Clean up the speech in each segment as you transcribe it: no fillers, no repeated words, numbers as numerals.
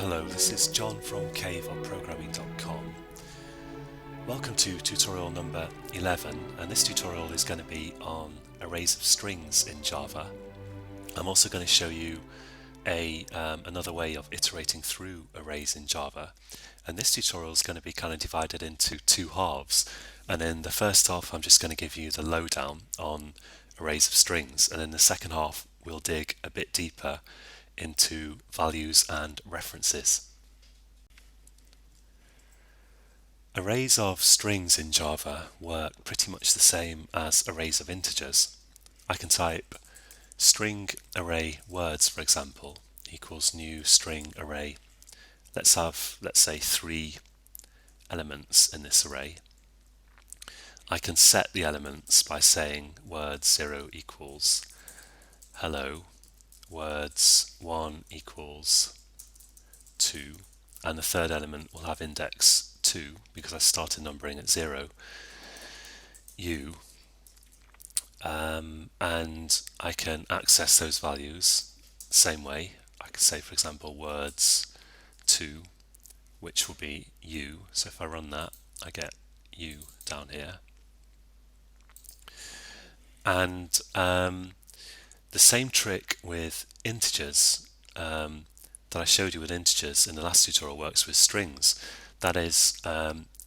Hello, this is John from caveofprogramming.com. Welcome to tutorial number 11, and this tutorial is going to be on arrays of strings in Java. I'm also going to show you another way of iterating through arrays in Java, and this tutorial is going to be kind of divided into two halves. And in the first half I'm just going to give you the lowdown on arrays of strings, and in the second half we'll dig a bit deeper into values and references. Arrays of strings in Java work pretty much the same as arrays of integers. I can type string array words, for example, equals new string array. Let's say 3 elements in this array. I can set the elements by saying words 0 equals hello, words 1 equals 2, and the third element will have index 2 because I started numbering at 0, u, and I can access those values same way. I could say, for example, words 2, which will be u, so if I run that I get u down here. And the same trick with integers that I showed you with integers in the last tutorial works with strings. That is,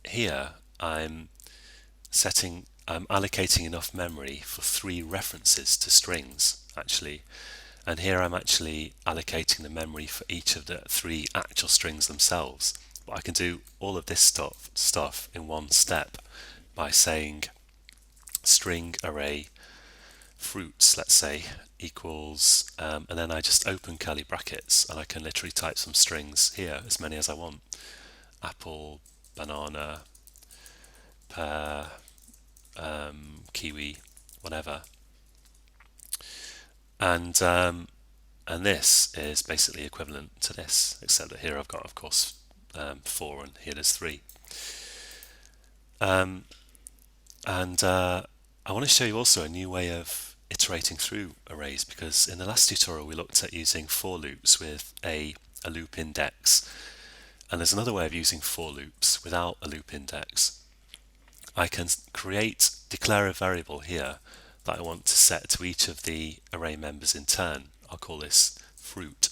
here I'm allocating enough memory for 3 references to strings actually, and here I'm actually allocating the memory for each of the 3 actual strings themselves. But I can do all of this stuff in one step by saying string array fruits, let's say, equals, and then I just open curly brackets and I can literally type some strings here, as many as I want. Apple, banana, pear, kiwi, whatever. And this is basically equivalent to this, except that here I've got, of course, 4 and here there's 3. I want to show you also a new way of iterating through arrays, because in the last tutorial we looked at using for loops with a loop index, and there's another way of using for loops without a loop index. I can declare a variable here that I want to set to each of the array members in turn. I'll call this fruit,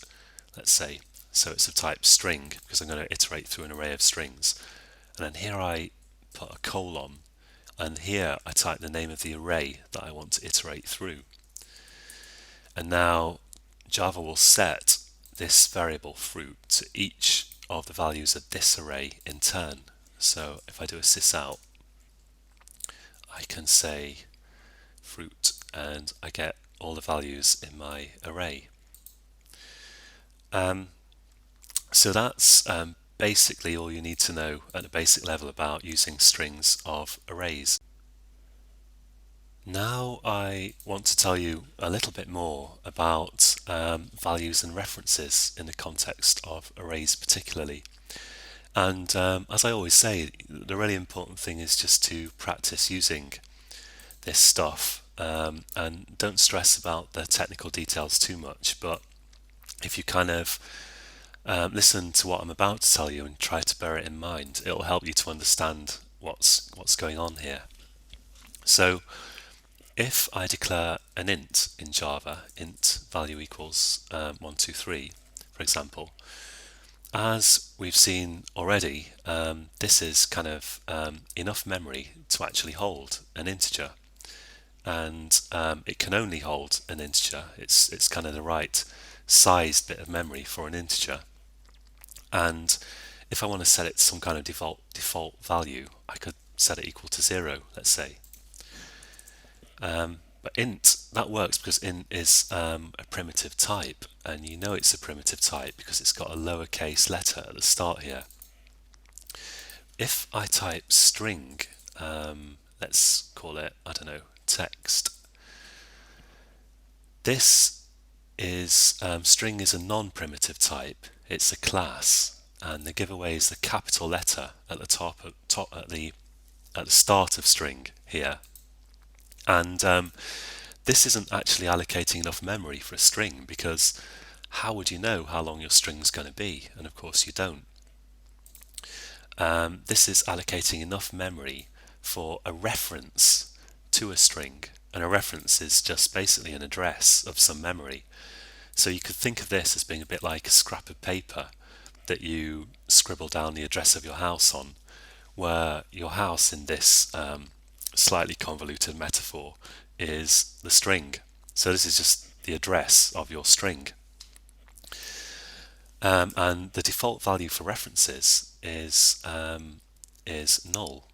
let's say. So it's of type string because I'm going to iterate through an array of strings. And then here I put a colon, and here I type the name of the array that I want to iterate through. And now Java will set this variable fruit to each of the values of this array in turn. So if I do a sysout, I can say fruit and I get all the values in my array. So that's basically all you need to know at a basic level about using strings of arrays. Now I want to tell you a little bit more about values and references in the context of arrays particularly. And as I always say, the really important thing is just to practice using this stuff, and don't stress about the technical details too much, but if you kind of listen to what I'm about to tell you and try to bear it in mind, it will help you to understand what's going on here. So if I declare an int in Java, int value equals 123, for example, as we've seen already, this is kind of enough memory to actually hold an integer, and it can only hold an integer. It's kind of the right sized bit of memory for an integer. And if I want to set it some kind of default value, I could set it equal to 0, let's say. But int, that works because int is a primitive type, and you know it's a primitive type because it's got a lowercase letter at the start here. If I type string, let's call it, I don't know, text. This is, string is a non-primitive type. It's a class, and the giveaway is the capital letter at the at the start of string here. And this isn't actually allocating enough memory for a string, because how would you know how long your string's going to be? And of course you don't. This is allocating enough memory for a reference to a string, and a reference is just basically an address of some memory. So you could think of this as being a bit like a scrap of paper that you scribble down the address of your house on, where your house in this slightly convoluted metaphor is the string. So this is just the address of your string. And the default value for references is null.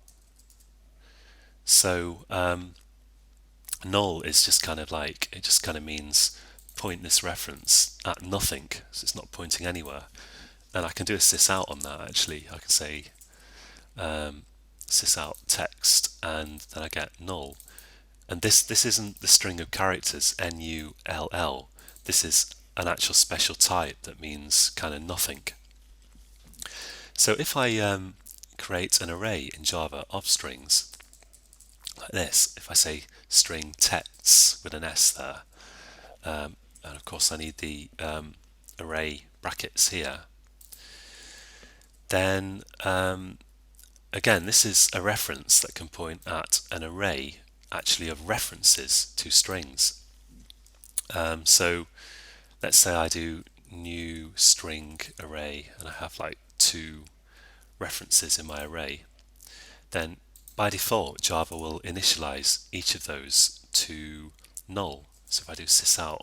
So null is just kind of like, it just kind of means point this reference at nothing, so it's not pointing anywhere. And I can do a sysout on that actually. I can say sysout text, and then I get null. And this isn't the string of characters null. This is an actual special type that means kind of nothing. So if I create an array in Java of strings like this, if I say string texts with an S there, and of course I need the array brackets here, then again, this is a reference that can point at an array actually of references to strings. So let's say I do new string array and I have like 2 references in my array. Then by default Java will initialize each of those to null. So if I do sysout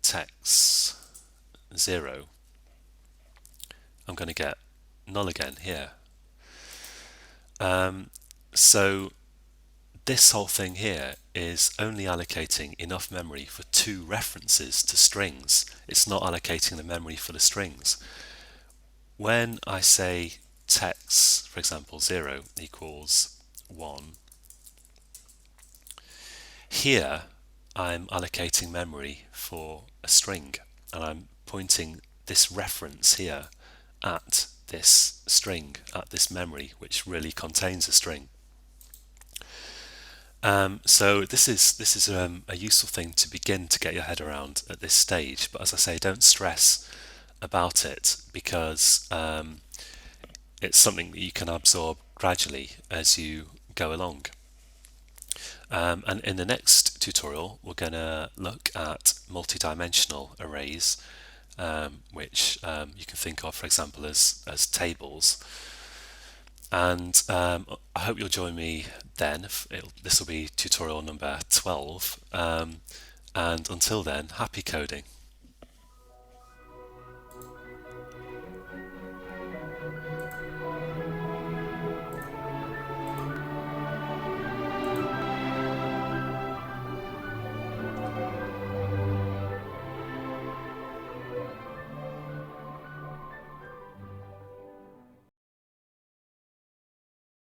text 0, I'm going to get null again here. So this whole thing here is only allocating enough memory for 2 references to strings. It's not allocating the memory for the strings. When I say text, for example, 0 equals 1, here I'm allocating memory for a string, and I'm pointing this reference here at this string, at this memory, which really contains a string. So this is a useful thing to begin to get your head around at this stage. But as I say, don't stress about it, because it's something that you can absorb gradually as you go along. And in the next tutorial, we're going to look at multi-dimensional arrays, which you can think of, for example, as tables. And I hope you'll join me then. This will be tutorial number 12. And until then, happy coding.